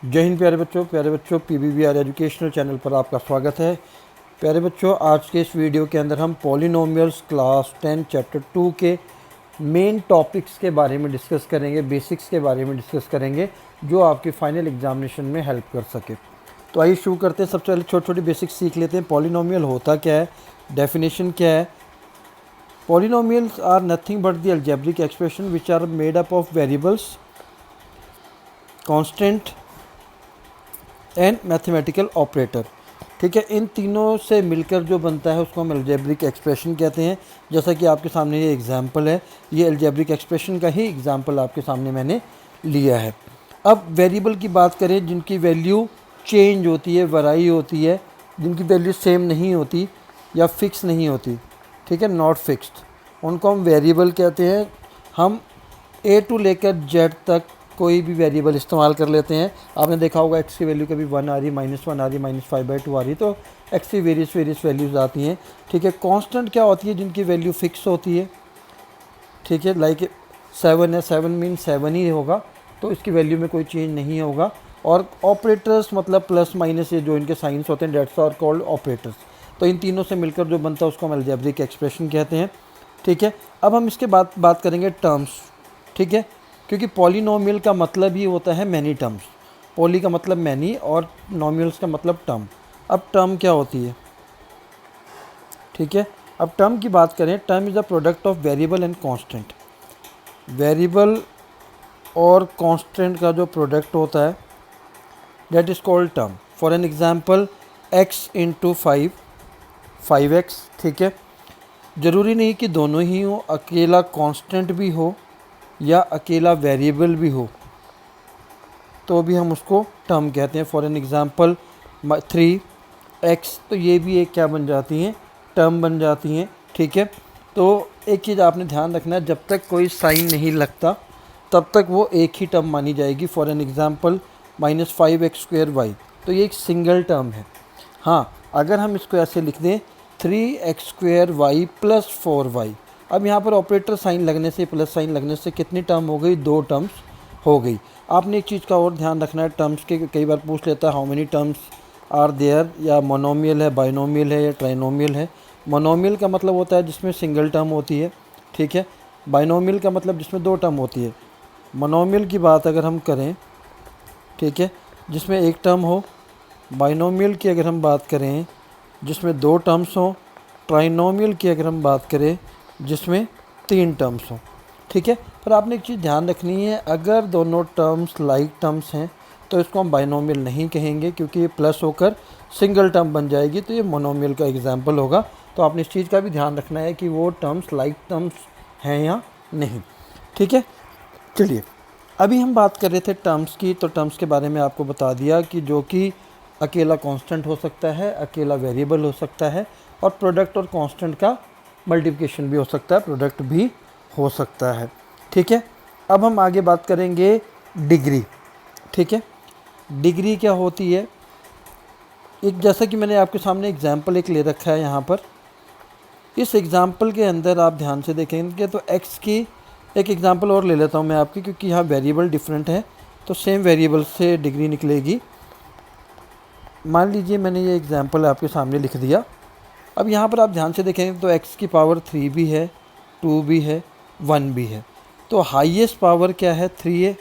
जय हिंद प्यारे बच्चों PBBR एजुकेशनल चैनल पर आपका स्वागत है। प्यारे बच्चों, आज के इस वीडियो के अंदर हम पॉलिनोमियल्स क्लास 10 चैप्टर 2 के मेन टॉपिक्स के बारे में डिस्कस करेंगे, बेसिक्स के बारे में डिस्कस करेंगे जो आपके फाइनल एग्जामिनेशन में हेल्प कर सके। तो आइए शुरू करते हैं। सबसे पहले छोटी छोटी बेसिक्स सीख लेते हैं। पॉलिनोमियल होता क्या है, डेफिनेशन क्या है। Polynomials are nothing but the algebraic expression which are made up of variables, constant and mathematical operator. ठीक है, इन तीनों से मिलकर जो बनता है उसको हम अलजेब्रिक एक्सप्रेशन कहते हैं। जैसा कि आपके सामने ये एग्जांपल है, ये अलजेब्रिक एक्सप्रेशन का ही एग्जांपल आपके सामने मैंने लिया है। अब वेरिएबल की बात करें जिनकी वैल्यू चेंज होती है, वराई होती है, जिनकी वैल्यू सेम नहीं होती या फिक्स नहीं होती, ठीक है, नॉट फिक्स्ड, उनको हम वेरिएबल कहते हैं। हम A टू लेकर Z तक कोई भी वेरिएबल इस्तेमाल कर लेते हैं। आपने देखा होगा x की वैल्यू कभी 1 आ रही, -1 आ रही, -5/2 आ रही, तो x की वेरियस वैल्यूज़ आती हैं। ठीक है, कांस्टेंट क्या होती है, जिनकी वैल्यू फिक्स होती है। ठीक है, लाइक 7 है, 7 मीन 7 ही होगा, तो इसकी वैल्यू में कोई चेंज नहीं होगा। और ऑपरेटर्स मतलब प्लस माइनस, ये जो इनके साइंस होते हैं, डेट्स आर कॉल्ड ऑपरेटर्स। तो इन तीनों से मिलकर जो बनता है उसको हम अलजेब्रिक एक्सप्रेशन कहते हैं। ठीक है, अब हम इसके बाद बात करेंगे टर्म्स। ठीक है, क्योंकि पॉलिनोमियल का मतलब ही होता है मैनी टर्म्स। पॉली का मतलब मैनी और नोमियल्स का मतलब टर्म। अब टर्म क्या होती है, ठीक है, अब टर्म की बात करें, term is the product of variable and constant. Variable और कांस्टेंट का जो प्रोडक्ट होता है that is called term. For an example x into 5x। ठीक है, ज़रूरी नहीं कि दोनों ही हो, अकेला कांस्टेंट भी हो या अकेला वेरिएबल भी हो तो भी हम उसको टर्म कहते हैं। फॉर एन एग्ज़ाम्पल 3x, तो ये भी एक क्या बन जाती हैं, टर्म बन जाती हैं। ठीक है, तो एक चीज़ आपने ध्यान रखना है, जब तक कोई साइन नहीं लगता तब तक वो एक ही टर्म मानी जाएगी। फॉर एन एग्ज़ाम्पल -5x²y, तो ये एक सिंगल टर्म है। हाँ, अगर हम इसको ऐसे लिख दें 3x² + 4y, अब यहाँ पर ऑपरेटर साइन लगने से, प्लस साइन लगने से कितनी टर्म हो गई, 2 टर्म्स हो गई। आपने एक चीज़ का और ध्यान रखना है, टर्म्स के कई बार पूछ लेता है how many terms are there, या मोनोमियल है, बाइनोमियल है या ट्राइनोमियल है। मोनोमियल का मतलब होता है जिसमें सिंगल टर्म होती है। ठीक है, बाइनोमियल का मतलब जिसमें 2 टर्म होती है। मोनोमियल की बात अगर हम करें, ठीक है, जिसमें एक टर्म हो। बाइनोमियल की अगर हम बात करें जिसमें 2 टर्म्स हों। ट्राइनोमियल की अगर हम बात करें जिसमें 3 टर्म्स हों। ठीक है, पर आपने एक चीज़ ध्यान रखनी है, अगर दोनों टर्म्स लाइक टर्म्स हैं तो इसको हम बाइनोमियल नहीं कहेंगे, क्योंकि ये प्लस होकर सिंगल टर्म बन जाएगी, तो ये मोनोमियल का एग्जाम्पल होगा। तो आपने इस चीज़ का भी ध्यान रखना है कि वो टर्म्स लाइक टर्म्स हैं या नहीं। ठीक है, चलिए अभी हम बात कर रहे थे टर्म्स की, तो टर्म्स के बारे में आपको बता दिया कि जो कि अकेला कांस्टेंट हो सकता है, अकेला वेरिएबल हो सकता है, और प्रोडक्ट और कांस्टेंट का मल्टीप्लिकेशन भी हो सकता है, प्रोडक्ट भी हो सकता है। ठीक है, अब हम आगे बात करेंगे डिग्री। ठीक है, डिग्री क्या होती है, एक जैसा कि मैंने आपके सामने एग्जाम्पल एक ले रखा है यहाँ पर। इस एग्जाम्पल के अंदर आप ध्यान से देखेंगे तो x की एक एग्जाम्पल और ले लेता हूँ मैं आपकी, क्योंकि यहाँ वेरिएबल डिफरेंट है तो सेम वेरिएबल से डिग्री निकलेगी। मान लीजिए मैंने ये एग्जाम्पल आपके सामने लिख दिया। अब यहाँ पर आप ध्यान से देखेंगे तो x की पावर 3 भी है, 2 भी है, 1 भी है, तो हाईएस्ट पावर क्या है, 3 है।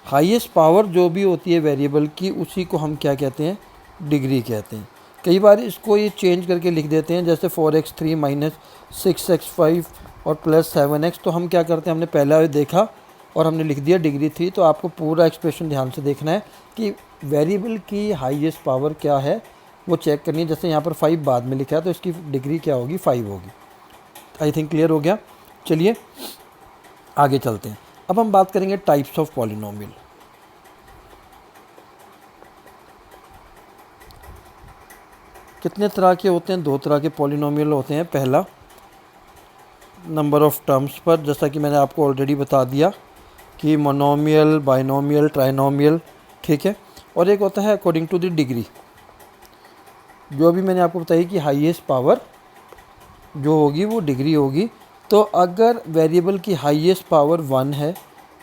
हाईएस्ट पावर जो भी होती है वेरिएबल की, उसी को हम क्या कहते हैं, डिग्री कहते हैं। कई बार इसको ये चेंज करके लिख देते हैं, जैसे 4x3 - 6x5 और +7x, तो हम क्या करते हैं, हमने पहला देखा और हमने लिख दिया डिग्री 3। तो आपको पूरा एक्सप्रेशन ध्यान से देखना है कि वेरिएबल की हाईएस्ट पावर क्या है, वो चेक करनी है। जैसे यहाँ पर 5 बाद में लिखा है तो इसकी डिग्री क्या होगी, 5 होगी। आई थिंक क्लियर हो गया। चलिए आगे चलते हैं। अब हम बात करेंगे टाइप्स ऑफ पॉलिनोमियल। कितने तरह के होते हैं, 2 तरह के पॉलिनोमियल होते हैं। पहला नंबर ऑफ टर्म्स पर, जैसा कि मैंने आपको ऑलरेडी बता दिया कि मोनोमियल, बाइनोमियल, ट्राइनोमियल। ठीक है, और एक होता है अकॉर्डिंग टू द डिग्री, जो भी मैंने आपको बताई कि हाईएस्ट पावर जो होगी वो डिग्री होगी। तो अगर वेरिएबल की हाईएस्ट पावर 1 है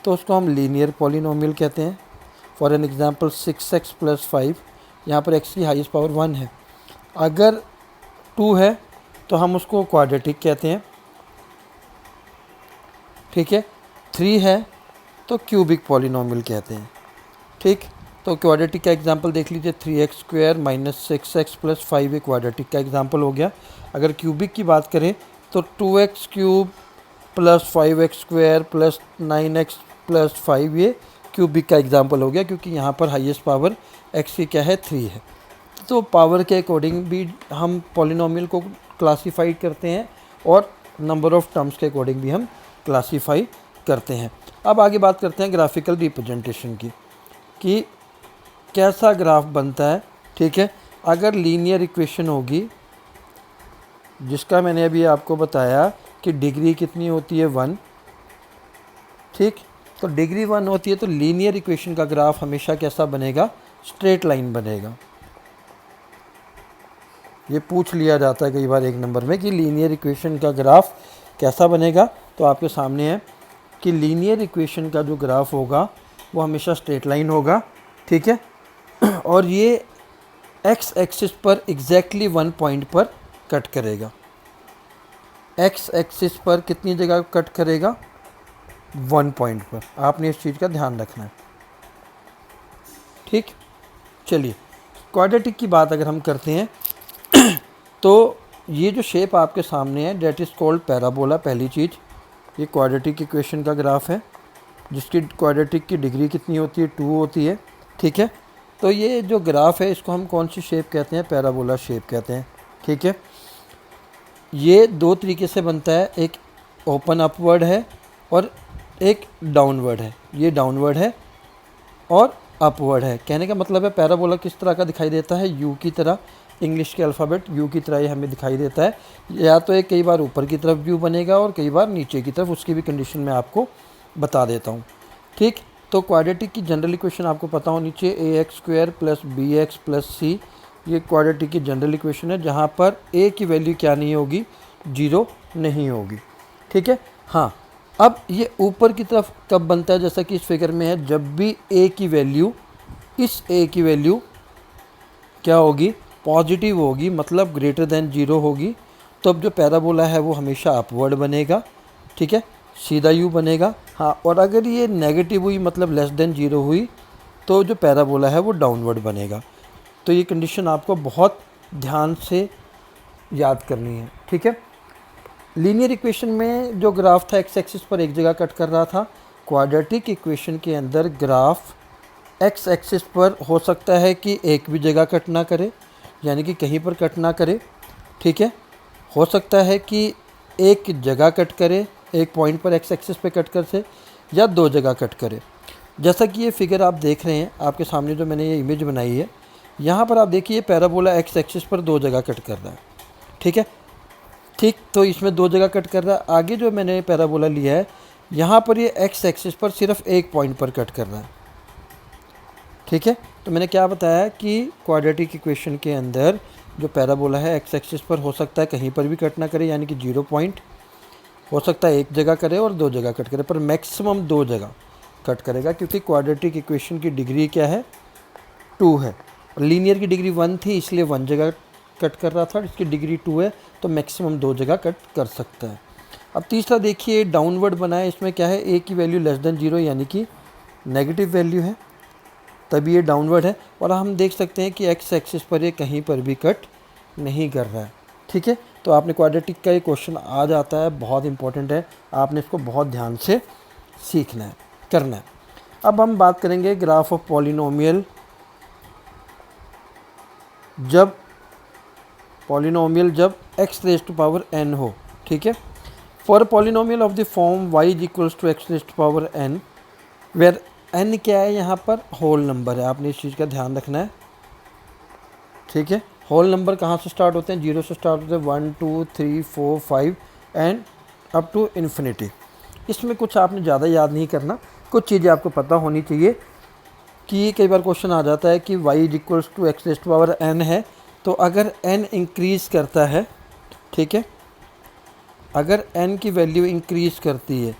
तो उसको हम लीनियर पॉलिनोमियल कहते हैं। फॉर एन एग्जांपल 6x + 5, यहाँ पर x की हाईएस्ट पावर 1 है। अगर 2 है तो हम उसको क्वाड्रेटिक कहते हैं, ठीक है। 3 है तो क्यूबिक पॉलिनोमियल कहते हैं, ठीक। तो क्वाड्रेटिक का एग्जांपल देख लीजिए, 3x² - 6x + 5 एक क्वाड्रेटिक का एग्जांपल हो गया। अगर क्यूबिक की बात करें तो 2x³ + 5x² + 9x + 5 ये क्यूबिक का एग्जांपल हो गया, क्योंकि यहाँ पर हाईएस्ट पावर x की क्या है, 3 है। तो पावर के अकॉर्डिंग भी हम पॉलिनोमियल को क्लासीफाई करते हैं और नंबर ऑफ़ टर्म्स के अकॉर्डिंग भी हम क्लासीफाई करते हैं। अब आगे बात करते हैं ग्राफिकल रिप्रेजेंटेशन की, कि कैसा ग्राफ बनता है, ठीक है। अगर लीनियर इक्वेशन होगी, जिसका मैंने अभी आपको बताया कि डिग्री कितनी होती है, 1, ठीक। तो डिग्री 1 होती है तो लीनियर इक्वेशन का ग्राफ हमेशा कैसा बनेगा, स्ट्रेट लाइन बनेगा। ये पूछ लिया जाता है कई बार 1 नंबर में कि लीनियर इक्वेशन का ग्राफ कैसा बनेगा। तो आपके सामने है कि लीनियर इक्वेशन का जो ग्राफ होगा वो हमेशा स्ट्रेट लाइन होगा, ठीक है। और ये एक्स एक्सिस पर एग्जैक्टली 1 पॉइंट पर कट करेगा। एक्स एक्सिस पर कितनी जगह कट करेगा, 1 पॉइंट पर। आपने इस चीज़ का ध्यान रखना है, ठीक। चलिए, क्वाड्रेटिक की बात अगर हम करते हैं तो ये जो शेप आपके सामने है डेट इज़ कॉल्ड पैराबोला। पहली चीज़, ये क्वाड्रेटिक इक्वेशन का ग्राफ है, जिसकी क्वाड्रेटिक की डिग्री कितनी होती है, 2 होती है, ठीक है। तो ये जो ग्राफ है इसको हम कौन सी शेप कहते हैं, पैराबोला शेप कहते हैं, ठीक है। ये 2 तरीके से बनता है, एक ओपन अपवर्ड है और एक डाउनवर्ड है। ये डाउनवर्ड है और अपवर्ड है। कहने का मतलब है पैराबोला किस तरह का दिखाई देता है, यू की तरह, इंग्लिश के अल्फ़ाबेट यू की तरह ये हमें दिखाई देता है। या तो एक कई बार ऊपर की तरफ यू बनेगा और कई बार नीचे की तरफ, उसकी भी कंडीशन मैं आपको बता देता हूँ, ठीक। तो क्वाड्रेटिक की जनरल इक्वेशन आपको पता होनी चाहिए, ax² + bx + c। ये क्वाड्रेटिक की जनरल इक्वेशन है, जहाँ पर a की वैल्यू क्या नहीं होगी, 0 नहीं होगी, ठीक है। हाँ, अब ये ऊपर की तरफ कब बनता है, जैसा कि इस फिगर में है, जब भी a की वैल्यू, इस a की वैल्यू क्या होगी, पॉजिटिव होगी, मतलब ग्रेटर देन 0 होगी। तो अब जो पैराबोला है वो हमेशा अपवर्ड बनेगा, ठीक है, सीधा यू बनेगा। हाँ, और अगर ये नेगेटिव हुई, मतलब लेस देन 0 हुई, तो जो पैराबोला है वो डाउनवर्ड बनेगा। तो ये कंडीशन आपको बहुत ध्यान से याद करनी है, ठीक है। लीनियर इक्वेशन में जो ग्राफ था एक्स एक्सिस पर एक जगह कट कर रहा था। क्वाड्रेटिक इक्वेशन के अंदर ग्राफ एक्स एक्सिस पर हो सकता है कि एक भी जगह कट ना करे, यानी कि कहीं पर कट ना करे, ठीक है। हो सकता है कि एक जगह कट करे, एक पॉइंट पर एक्स एक्सिस पे कट कर से, या 2 जगह कट करे। जैसा कि ये फिगर आप देख रहे हैं आपके सामने, जो मैंने ये इमेज बनाई है, यहाँ पर आप देखिए पैराबोला एक्स एक्सिस पर 2 जगह कट कर रहा है, ठीक है, ठीक। तो इसमें 2 जगह कट कर रहा है। आगे जो मैंने पैराबोला लिया है, यहाँ पर ये एक्स एक्सिस पर सिर्फ एक पॉइंट पर कट कर रहा है, ठीक है। तो मैंने क्या बताया कि क्वाड्रेटिक इक्वेशन के अंदर जो पैराबोला है एक्स एक्सिस पर हो सकता है कहीं पर भी कट ना करे, यानी कि 0 पॉइंट, हो सकता है एक जगह करे और 2 जगह कट करे, पर मैक्सिमम 2 जगह कट करेगा, क्योंकि क्वाड्रेटिक इक्वेशन की डिग्री क्या है, 2 है। लीनियर की डिग्री 1 थी, इसलिए 1 जगह कट कर रहा था, इसकी डिग्री 2 है तो मैक्सिमम 2 जगह कट कर सकता है। अब तीसरा देखिए, डाउनवर्ड बनाए, इसमें क्या है, a की वैल्यू लेस देन 0, यानी कि नेगेटिव वैल्यू है, तभी ये डाउनवर्ड है। और हम देख सकते हैं कि एक्स एक्सिस पर ये कहीं पर भी कट नहीं कर रहा है, ठीक है। तो आपने क्वाड्रेटिक का ये क्वेश्चन आ जाता है, बहुत इंपॉर्टेंट है, आपने इसको बहुत ध्यान से सीखना है, करना है। अब हम बात करेंगे ग्राफ ऑफ पॉलिनोमियल। जब x⁻n हो, ठीक है। For polynomial of the form y = x⁻n, where n क्या है, यहाँ पर होल नंबर है, आपने इस चीज़ का ध्यान रखना है, ठीक है। होल नंबर कहाँ से स्टार्ट होते हैं, 0 से स्टार्ट होते हैं, 1 2 3 4 5 एंड अप टू इन्फिनिटी। इसमें कुछ आपने ज़्यादा याद नहीं करना, कुछ चीज़ें आपको पता होनी चाहिए। कि कई बार क्वेश्चन आ जाता है कि y = x⁻n है, तो अगर n इंक्रीज़ करता है, ठीक है, अगर n की वैल्यू इंक्रीज़ करती है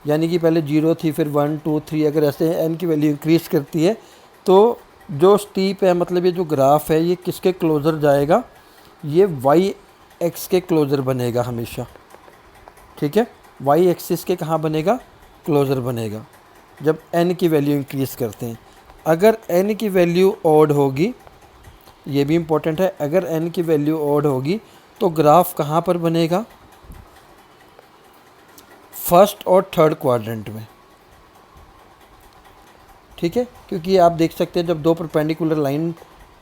यानी कि पहले 0 थी, फिर 1 2 3, अगर ऐसे n की वैल्यू इंक्रीज़ करती है तो जो स्टीप है, मतलब ये जो ग्राफ है, ये किसके क्लोज़र जाएगा, ये वाई एक्स के क्लोज़र बनेगा हमेशा। ठीक है, वाई एक्सिस के कहाँ बनेगा, क्लोज़र बनेगा जब n की वैल्यू इंक्रीज़ करते हैं। अगर n की वैल्यू ऑड होगी, ये भी इम्पोर्टेंट है, अगर n की वैल्यू ऑड होगी तो ग्राफ कहाँ पर बनेगा, फर्स्ट और थर्ड क्वाड्रेंट में। ठीक है, क्योंकि आप देख सकते हैं जब दो परपेंडिकुलर लाइन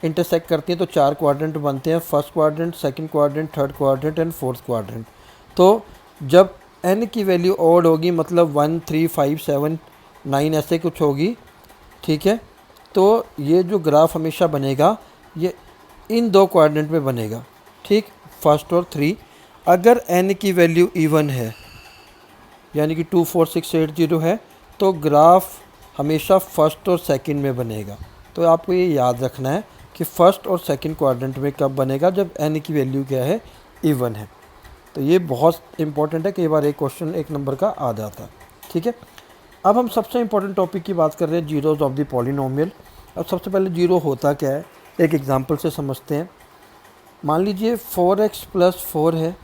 इंटरसेक्ट करती हैं तो 4 क्वाड्रेंट बनते हैं, first quadrant, second quadrant, third quadrant and fourth quadrant. तो जब n की वैल्यू ऑड होगी, मतलब 1 3 5 7 9 ऐसे कुछ होगी, ठीक है, तो ये जो ग्राफ हमेशा बनेगा ये इन दो क्वाड्रेंट में बनेगा। ठीक, फर्स्ट और 3। अगर n की वैल्यू इवन है, यानी कि 2 4 6 8 0 है, तो ग्राफ हमेशा फर्स्ट और सेकंड में बनेगा। तो आपको ये याद रखना है कि फर्स्ट और सेकंड क्वाड्रेंट में कब बनेगा, जब n की वैल्यू क्या है, इवन है। तो ये बहुत इंपॉर्टेंट है, कई बार एक क्वेश्चन 1 नंबर का आ जाता है। ठीक है, अब हम सबसे इंपॉर्टेंट टॉपिक की बात कर रहे हैं, जीरोज ऑफ द पॉलिनोमियल। अब सबसे पहले जीरो होता क्या है, एक एग्जांपल से समझते हैं। मान लीजिए 4x + 4 है,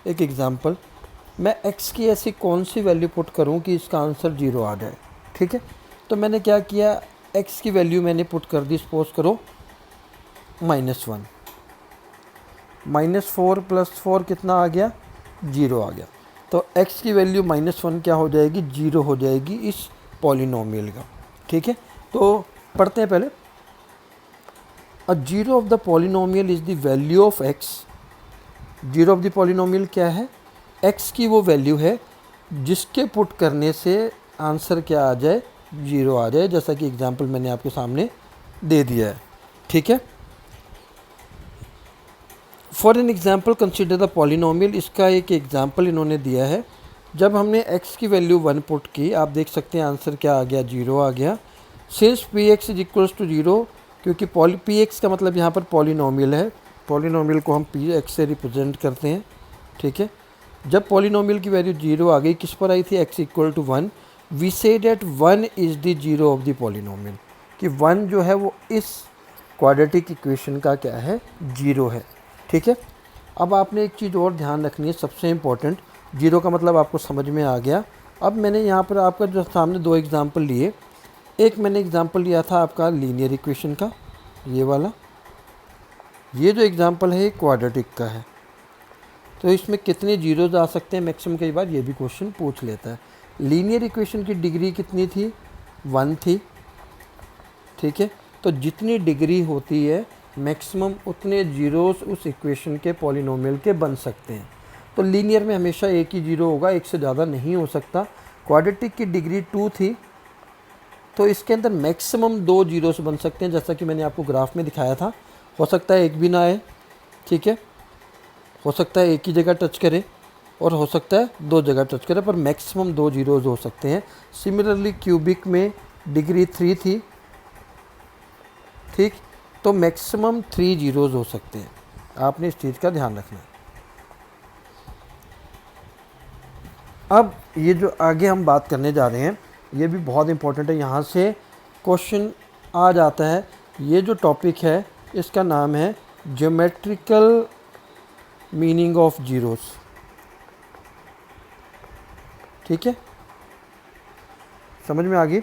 एक एग्जांपल। मैं x की ऐसी कौन सी वैल्यू पुट करूं कि इसका आंसर 0 आ जाए। ठीक है, तो मैंने क्या किया, x की वैल्यू मैंने पुट कर दी, सपोज करो -1। -4 + 4 कितना आ गया, 0 आ गया। तो x की वैल्यू -1 क्या हो जाएगी, 0 हो जाएगी इस पॉलिनोमियल का। ठीक है, तो पढ़ते हैं पहले। A zero of the polynomial is the value of x। Zero of the polynomial क्या है, x की वो वैल्यू है जिसके पुट करने से आंसर क्या आ जाए, 0 आ जाए, जैसा कि एग्जांपल मैंने आपके सामने दे दिया है। ठीक है, for an example consider the polynomial. इसका एक एग्जाम्पल इन्होंने दिया है। जब हमने x की वैल्यू 1 पुट की, आप देख सकते हैं आंसर क्या आ गया, 0 आ गया। Since px is equals to 0, क्योंकि px का मतलब यहाँ पर पॉलिनोमियल है, पॉलिनोमियल को हम px से रिप्रेजेंट करते हैं। ठीक है, जब पॉलिनोमियल की वैल्यू 0 आ गई, किस पर आई थी, x = 1, we say that 1 is the zero of the polynomial, कि 1 जो है वो इस क्वाड्रेटिक इक्वेशन का क्या है, 0 है। ठीक है, अब आपने एक चीज़ और ध्यान रखनी है, सबसे इम्पोर्टेंट। 0 का मतलब आपको समझ में आ गया। अब मैंने यहाँ पर आपका जो सामने 2 एग्जाम्पल लिए, एक मैंने एग्जाम्पल लिया था आपका लीनियर इक्वेशन का, ये वाला। ये जो एग्जाम्पल है ये क्वाड्रेटिक का है। तो इसमें कितने जीरोज आ सकते हैं मैक्सिमम, कई बार ये भी क्वेश्चन पूछ लेता है। लीनियर इक्वेशन की डिग्री कितनी थी, 1 थी। ठीक है, तो जितनी डिग्री होती है मैक्सिमम उतने जीरोस उस इक्वेशन के पॉलिनोमियल के बन सकते हैं। तो लीनियर में हमेशा एक ही जीरो होगा, एक से ज़्यादा नहीं हो सकता। क्वाड्रेटिक की डिग्री 2 थी, तो इसके अंदर मैक्सिमम 2 जीरोस बन सकते हैं, जैसा कि मैंने आपको ग्राफ में दिखाया था। हो सकता है एक भी ना आए, ठीक है, हो सकता है एक ही जगह टच करे और हो सकता है 2 जगह टच करे, पर मैक्सिमम 2 जीरोज हो सकते हैं। सिमिलरली क्यूबिक में डिग्री 3 थी, ठीक, तो मैक्सिमम 3 जीरोज हो सकते हैं। आपने इस चीज़ का ध्यान रखना है। अब ये जो आगे हम बात करने जा रहे हैं ये भी बहुत इंपॉर्टेंट है, यहाँ से क्वेश्चन आ जाता है। ये जो टॉपिक है इसका नाम है ज्योमेट्रिकल मीनिंग ऑफ जीरोस। ठीक है, समझ में आ गई।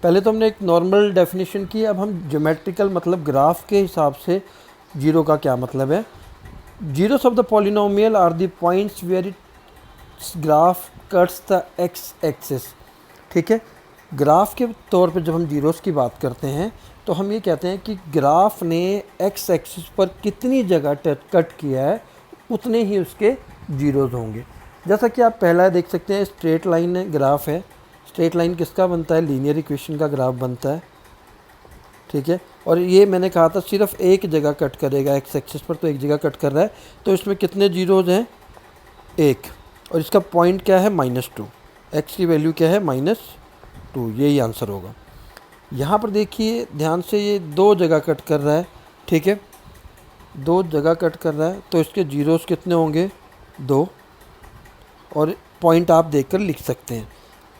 पहले तो हमने एक नॉर्मल डेफिनेशन की, अब हम ज्योमेट्रिकल मतलब ग्राफ के हिसाब से जीरो का क्या मतलब है। Zeros of the polynomial are the points where its graph cuts the x axis. ठीक है, ग्राफ के तौर पे जब हम जीरोस की बात करते हैं तो हम ये कहते हैं कि ग्राफ ने एक्स एक्सिस पर कितनी जगह कट किया है उतने ही उसके जीरोस होंगे। जैसा कि आप पहला देख सकते हैं, स्ट्रेट लाइन है, ग्राफ है। स्ट्रेट लाइन किसका बनता है, लीनियर इक्वेशन का ग्राफ बनता है। ठीक है, और ये मैंने कहा था सिर्फ एक जगह कट करेगा एक्स एक्सिस पर, तो एक जगह कट कर रहा है, तो इसमें कितने जीरोज हैं, 1, और इसका पॉइंट क्या है, -2। एक्स की वैल्यू क्या है, -2, यही आंसर होगा। यहाँ पर देखिए ध्यान से, ये 2 जगह कट कर रहा है। ठीक है, 2 जगह कट कर रहा है, तो इसके जीरोस कितने होंगे, 2, और पॉइंट आप देखकर लिख सकते हैं।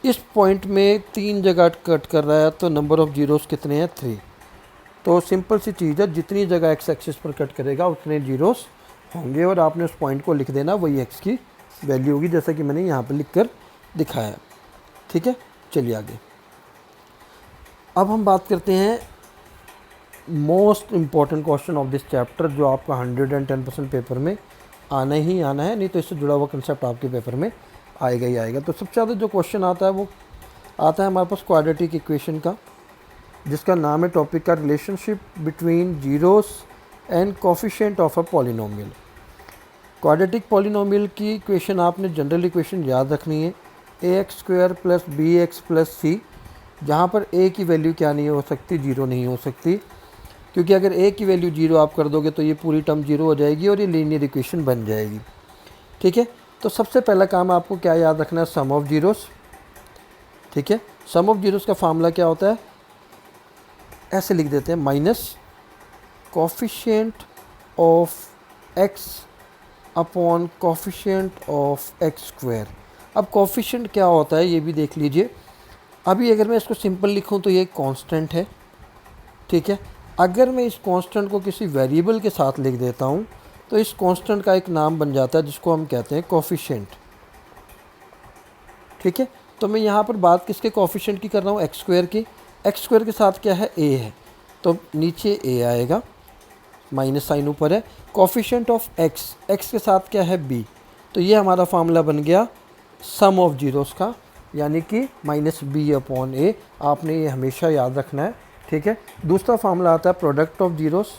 इस पॉइंट में 3 जगह कट कर रहा है, तो नंबर ऑफ़ जीरोस कितने हैं? 3। तो सिंपल सी चीज़ है, जितनी जगह एक्स एक्सिस पर कट करेगा उतने जीरोस होंगे और आपने उस पॉइंट को लिख देना, वही एक्स की वैल्यू होगी, जैसा कि मैंने यहाँ पर लिख कर दिखाया। ठीक है, चलिए आगे। अब हम बात करते हैं most important question of this chapter, जो आपका 110% पेपर में आना ही आना है, नहीं तो इससे जुड़ा हुआ कंसेप्ट आपके पेपर में आएगा ही आएगा। तो सबसे ज़्यादा जो क्वेश्चन आता है वो आता है हमारे पास क्वाड्रेटिक इक्वेशन का, जिसका नाम है टॉपिक का relationship between zeros and coefficient of a polynomial. Quadratic polynomial की इक्वेशन आपने जनरल इक्वेशन याद रखनी है, ax² plus bx plus c, जहाँ पर a की वैल्यू क्या नहीं हो सकती? 0 नहीं हो सकती, क्योंकि अगर a की वैल्यू 0 आप कर दोगे तो ये पूरी टर्म 0 हो जाएगी और ये लीनियर इक्वेशन बन जाएगी। ठीक है, तो सबसे पहला काम आपको क्या याद रखना है? सम ऑफ जीरोस। ठीक है, सम ऑफ जीरोस का फार्मूला क्या होता है? ऐसे लिख देते हैं, minus coefficient of x upon coefficient of x²। अब कोफिशिएंट क्या होता है ये भी देख लीजिए। अभी अगर मैं इसको सिंपल लिखूं तो ये कांस्टेंट है। ठीक है, अगर मैं इस कांस्टेंट को किसी वेरिएबल के साथ लिख देता हूं तो इस कांस्टेंट का एक नाम बन जाता है जिसको हम कहते हैं कोफिशिएंट। ठीक है, तो मैं यहाँ पर बात किसके कोफिशिएंट की कर रहा हूँ? x² की। x² के साथ क्या है? a है, तो नीचे a आएगा, माइनस साइन ऊपर है। कोफिशिएंट ऑफ x के साथ क्या है? b। तो ये हमारा फार्मूला बन गया सम ऑफ जीरोस का, यानी कि -b/a। आपने ये हमेशा याद रखना है। ठीक है, दूसरा फार्मूला आता है प्रोडक्ट ऑफ जीरोस,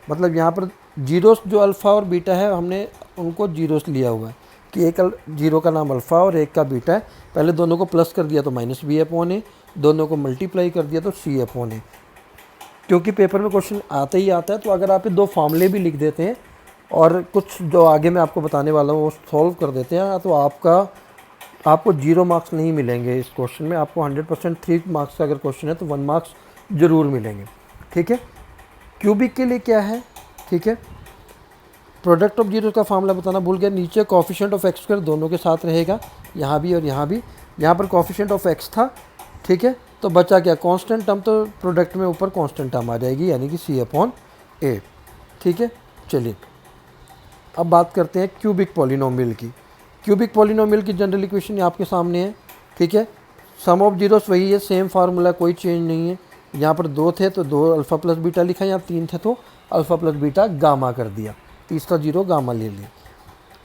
मतलब यहाँ पर जीरोस जो अल्फ़ा और बीटा है हमने उनको जीरोस लिया हुआ है कि एक जीरो का नाम अल्फ़ा और एक का बीटा है। पहले दोनों को प्लस कर दिया तो -b/a, दोनों को मल्टीप्लाई कर दिया तो c/a। क्योंकि पेपर में क्वेश्चन आता ही आता है, तो अगर आप ये दो फार्मूले भी लिख देते हैं और कुछ जो आगे मैं आपको बताने वाला हूँ वो सॉल्व कर देते हैं, तो आपको 0 मार्क्स नहीं मिलेंगे इस क्वेश्चन में। आपको 100% 3 मार्क्स का अगर क्वेश्चन है तो 1 मार्क्स ज़रूर मिलेंगे। ठीक है, क्यूबिक के लिए क्या है? ठीक है, प्रोडक्ट ऑफ जीरो का फार्मूला बताना भूल गया। नीचे कोफिशिएंट ऑफ x² दोनों के साथ रहेगा, यहाँ भी और यहाँ भी। यहाँ पर कोफिशिएंट ऑफ x था। ठीक है, तो बचा क्या? कांस्टेंट टर्म, तो प्रोडक्ट में ऊपर कांस्टेंट टर्म आ जाएगी, यानी कि c/a। ठीक है, चलिए अब बात करते हैं क्यूबिक पॉलिनोमियल की। क्यूबिक पॉलिनोमियल की जनरल इक्वेशन आपके सामने है। ठीक है, सम ऑफ जीरोस वही है, सेम फार्मूला, कोई चेंज नहीं है। यहाँ पर 2 थे तो 2 अल्फ़ा प्लस बीटा लिखा, यहाँ 3 थे तो अल्फ़ा प्लस बीटा गामा कर दिया, तीसरा जीरो गामा ले लिया।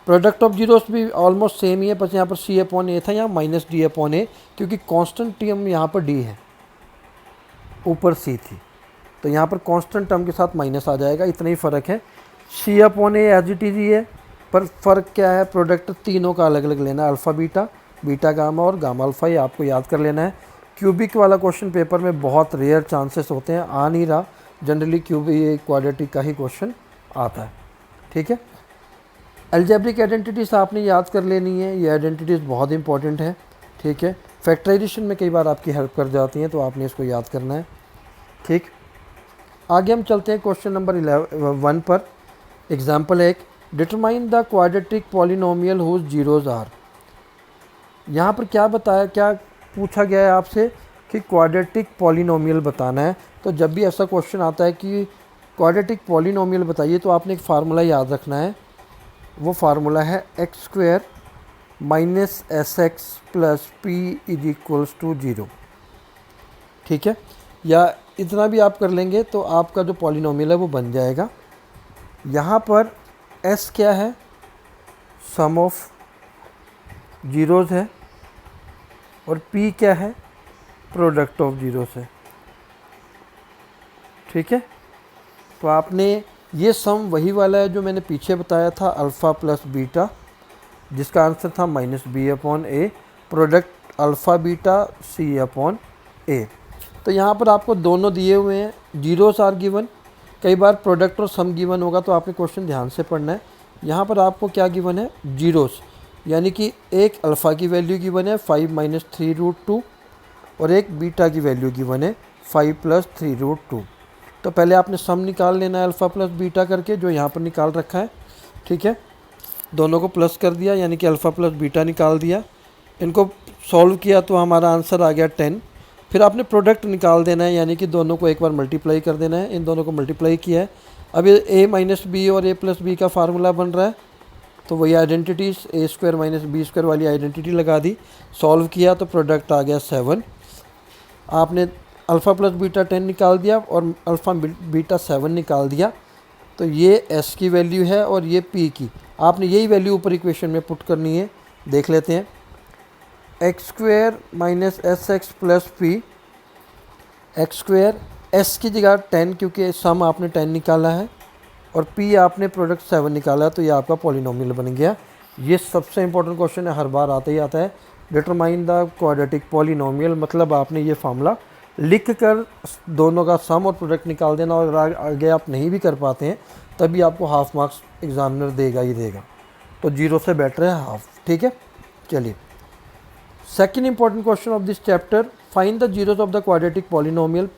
प्रोडक्ट ऑफ जीरोस भी ऑलमोस्ट सेम ही है, बस यहाँ पर c/a था, यहाँ -d/a, क्योंकि कांस्टेंट टर्म यहाँ पर d है, ऊपर c थी, तो यहाँ पर कांस्टेंट टर्म के साथ माइनस आ जाएगा, इतना ही फ़र्क है। c/a एज इट इज़ ही है, पर फ़र्क क्या है? प्रोडक्ट तीनों का अलग अलग लेना है, अल्फ़ा बीटा, बीटा गामा और गामा अल्फ़ा, ये आपको याद कर लेना है। क्यूबिक वाला क्वेश्चन पेपर में बहुत रेयर चांसेस होते हैं, आ नहीं रहा, जनरली क्यूबिक क्वाड्रेटिक का ही क्वेश्चन आता है। ठीक है, अलजेब्रिक आइडेंटिटीज़ आपने याद कर लेनी है, ये आइडेंटिटीज़ बहुत इंपॉर्टेंट है। ठीक है, फैक्टराइजेशन में कई बार आपकी हेल्प कर जाती हैं, तो आपने इसको याद करना है। ठीक, आगे हम चलते हैं क्वेश्चन नंबर 1 पर। एग्जाम्पल है एक, determine the quadratic polynomial whose zeros are. यहाँ पर क्या बताया, क्या पूछा गया है आपसे कि क्वाड्रेटिक पॉलिनोमियल बताना है। तो जब भी ऐसा क्वेश्चन आता है कि क्वाड्रेटिक पॉलिनोमियल बताइए, तो आपने एक फार्मूला याद रखना है, वो फार्मूला है x² minus sx plus p is equals to 0। ठीक है, या इतना भी आप कर लेंगे तो आपका जो पॉलिनोमियल है वो बन जाएगा। यहाँ पर s क्या है? सम ऑफ जीरोज़ है, और p क्या है? प्रोडक्ट ऑफ जीरोज़ है। ठीक है, तो आपने ये सम वही वाला है जो मैंने पीछे बताया था, अल्फ़ा प्लस बीटा, जिसका आंसर था -b/a, product alpha beta c/a। तो यहाँ पर आपको दोनों दिए हुए हैं, जीरोस आर गिवन। कई बार प्रोडक्ट और सम गिवन होगा तो आपने क्वेश्चन ध्यान से पढ़ना है। यहाँ पर आपको क्या गिवन है? जीरोस, यानी कि एक अल्फ़ा की वैल्यू गिवन है 5 - 3√2, और एक बीटा की वैल्यू गिवन है 5 + 3√2। तो पहले आपने सम निकाल लेना है अल्फ़ा प्लस बीटा करके, जो यहाँ पर निकाल रखा है। ठीक है, दोनों को प्लस कर दिया, यानी कि अल्फ़ा प्लस बीटा निकाल दिया। इनको सॉल्व किया तो हमारा आंसर आ गया 10। फिर आपने प्रोडक्ट निकाल देना है, यानी कि दोनों को एक बार मल्टीप्लाई कर देना है। इन दोनों को मल्टीप्लाई किया है। अब ये a माइनस बी और a प्लस बी का फार्मूला बन रहा है, तो वही identities a square minus b square वाली आइडेंटिटी लगा दी, सॉल्व किया तो प्रोडक्ट आ गया 7। आपने अल्फ़ा प्लस बीटा 10 निकाल दिया और अल्फ़ा बीटा 7 निकाल दिया, तो ये s की वैल्यू है और ये p की। आपने यही वैल्यू ऊपर इक्वेशन में पुट करनी है। देख लेते हैं, x square minus S x plus P, x square s की जगह 10 क्योंकि सम आपने 10 निकाला है और p आपने प्रोडक्ट 7 निकाला है, तो ये आपका पॉलिनोमियल बन गया। ये सबसे इंपॉर्टेंट क्वेश्चन है, हर बार आता ही आता है। डिटरमाइन द क्वाड्रेटिक पॉलिनोमियल, मतलब आपने ये फार्मूला लिख कर दोनों का सम और प्रोडक्ट निकाल देना, और आगे आप नहीं भी कर पाते हैं तभी आपको हाफ मार्क्स एग्जामिनर देगा ही देगा। तो 0 से बेटर है हाफ। ठीक है, चलिए second important question of this chapter, find the zeros of the quadratic polynomial.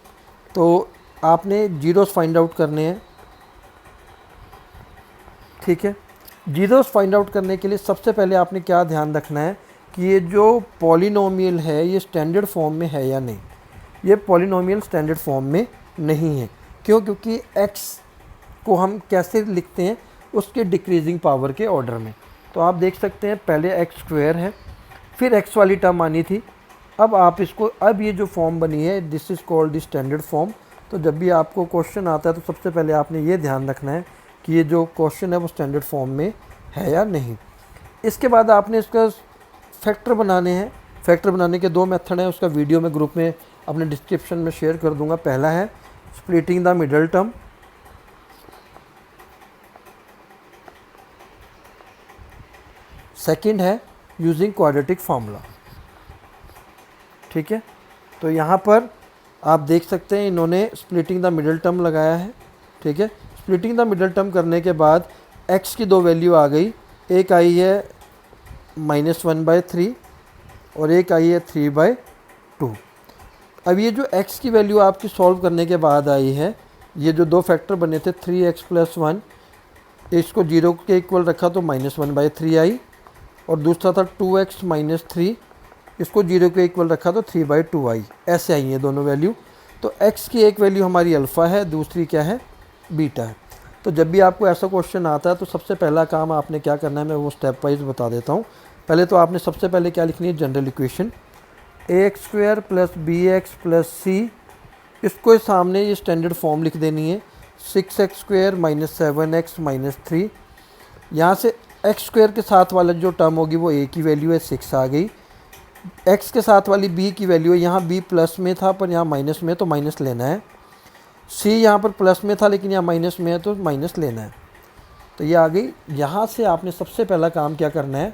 तो आपने जीरोस फाइंड आउट करने हैं। ठीक है, जीरोस फाइंड आउट करने के लिए सबसे पहले आपने क्या ध्यान रखना है कि ये जो पॉलिनोमियल है ये स्टैंडर्ड फॉर्म में है या नहीं। ये पॉलिनोमियल स्टैंडर्ड फॉर्म में नहीं है। क्यों? क्योंकि x को हम कैसे लिखते हैं, उसके डिक्रीजिंग पावर के ऑर्डर में। तो आप देख सकते हैं पहले एक्स स्क्वायर है, फिर x वाली टर्म आनी थी। अब आप इसको, अब ये जो फॉर्म बनी है this is called the standard form. तो जब भी आपको क्वेश्चन आता है तो सबसे पहले आपने ये ध्यान रखना है कि ये जो क्वेश्चन है वो स्टैंडर्ड फॉर्म में है या नहीं। इसके बाद आपने इसका फैक्टर बनाने हैं। फैक्टर बनाने के 2 मेथड हैं, उसका वीडियो में ग्रुप में अपने डिस्क्रिप्शन में शेयर कर दूंगा। पहला है splitting the middle term, second है यूजिंग क्वाड्रेटिक फार्मूला। ठीक है, तो यहाँ पर आप देख सकते हैं इन्होंने स्प्लिटिंग द मिडल टर्म लगाया है। ठीक है, स्प्लिटिंग द मिडल टर्म करने के बाद x की 2 वैल्यू आ गई, एक आई है -1/3 और एक आई है 3/2। अब ये जो x की वैल्यू आपकी सॉल्व करने के बाद आई है, ये जो 2 फैक्टर बने थे 3x + 1, इसको 0 के इक्वल रखा तो -1/3 आई, और दूसरा था 2x - 3, इसको 0 के इक्वल रखा तो 3/2 आई। ऐसे आई हैं दोनों वैल्यू। तो x की एक वैल्यू हमारी अल्फ़ा है, दूसरी क्या है, बीटा है। तो जब भी आपको ऐसा क्वेश्चन आता है तो सबसे पहला काम आपने क्या करना है, मैं वो स्टेप वाइज बता देता हूँ। पहले तो आपने सबसे पहले क्या लिखनी है, general equation ax² + bx + c, इसको सामने ये स्टैंडर्ड फॉर्म लिख देनी है 6x² - 7x - 3। यहाँ से x² के साथ वाला जो टर्म होगी वो a की वैल्यू है 6 आ गई, x के साथ वाली b की वैल्यू है, यहाँ b प्लस में था पर यहाँ माइनस में, तो माइनस लेना है। c यहाँ पर प्लस में था लेकिन यहाँ माइनस में है तो माइनस लेना है। तो ये आ गई। यहाँ से आपने सबसे पहला काम क्या करना है,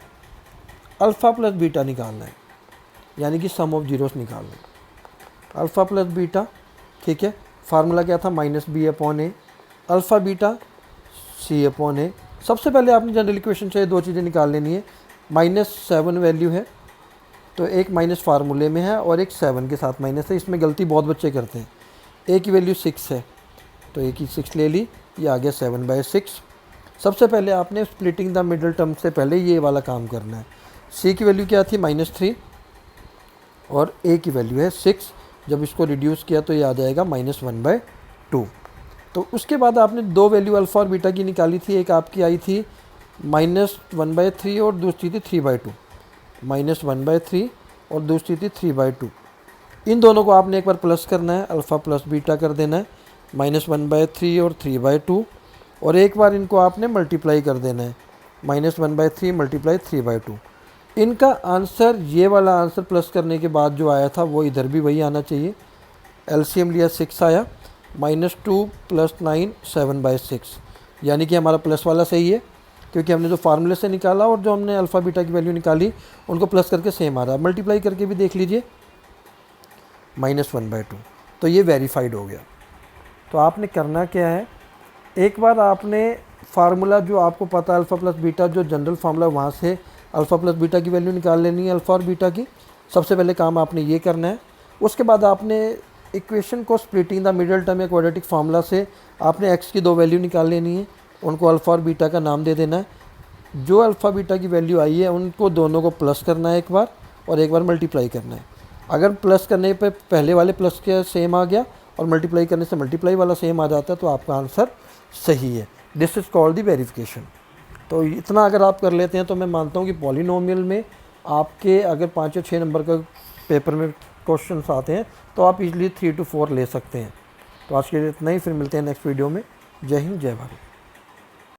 अल्फ़ा प्लस बीटा निकालना है, यानी कि सम ऑफ जीरोस निकालना है। अल्फ़ा प्लस बीटा, ठीक है, फार्मूला क्या था, -b/a, अल्फ़ा बीटा c/a। सबसे पहले आपने जनरल इक्वेशन से 2 चीज़ें निकाल लेनी है। -7 वैल्यू है, तो एक माइनस फार्मूले में है और एक 7 के साथ माइनस है। इसमें गलती बहुत बच्चे करते हैं। a की वैल्यू 6 है तो a की 6 ले ली, ये आ गया 7/6। सबसे पहले आपने स्प्लिटिंग द मिडल टर्म से पहले ये वाला काम करना है। c की वैल्यू क्या थी, -3, और a की वैल्यू है 6। जब इसको रिड्यूस किया तो ये आ जाएगा -1/2। तो उसके बाद आपने 2 वैल्यू अल्फ़ा और बीटा की निकाली थी। एक आपकी आई थी -1/3 और दूसरी थी 3/2। -1/3 और दूसरी थी 3/2। इन दोनों को आपने एक बार प्लस करना है, अल्फ़ा प्लस बीटा कर देना है, -1/3 और 3/2, और एक बार इनको आपने मल्टीप्लाई कर देना है, -1/3 × 3/2। इनका आंसर, ये वाला आंसर प्लस करने के बाद जो आया था वो इधर भी वही आना चाहिए। एलसीएम लिया 6 आया, -2 + 9 7/6, यानी कि हमारा प्लस वाला सही है क्योंकि हमने जो फार्मूले से निकाला और जो हमने अल्फ़ा बीटा की वैल्यू निकाली उनको प्लस करके सेम आ रहा है। मल्टीप्लाई करके भी देख लीजिए, -1/2, तो ये वेरीफाइड हो गया। तो आपने करना क्या है, एक बार आपने फार्मूला जो आपको पता है अल्फ़ा प्लस बीटा, जो जनरल फार्मूला, वहाँ से अल्फ़ा प्लस बीटा की वैल्यू निकाल लेनी है, अल्फ़ा और बीटा की। सबसे पहले काम आपने ये करना है। उसके बाद आपने इक्वेशन को स्प्लिटिंग द मिडल टर्म या क्वाड्रेटिक फार्मूला से आपने x की 2 वैल्यू निकाल लेनी है, उनको अल्फ़ा और बीटा का नाम दे देना है। जो अल्फ़ा बीटा की वैल्यू आई है उनको दोनों को प्लस करना है एक बार, और एक बार मल्टीप्लाई करना है। अगर प्लस करने पे पहले वाले प्लस के सेम आ गया और मल्टीप्लाई करने से मल्टीप्लाई वाला सेम आ जाता है तो आपका आंसर सही है। This is called the verification. तो इतना अगर आप कर लेते हैं तो मैं मानता हूँ कि पॉलिनोमियल में आपके अगर 5 या 6 नंबर का पेपर में क्वेश्चन आते हैं तो आप इजीली 3 to 4 ले सकते हैं। तो आज के लिए इतना ही, फिर मिलते हैं नेक्स्ट वीडियो में। जय हिंद, जय भारत।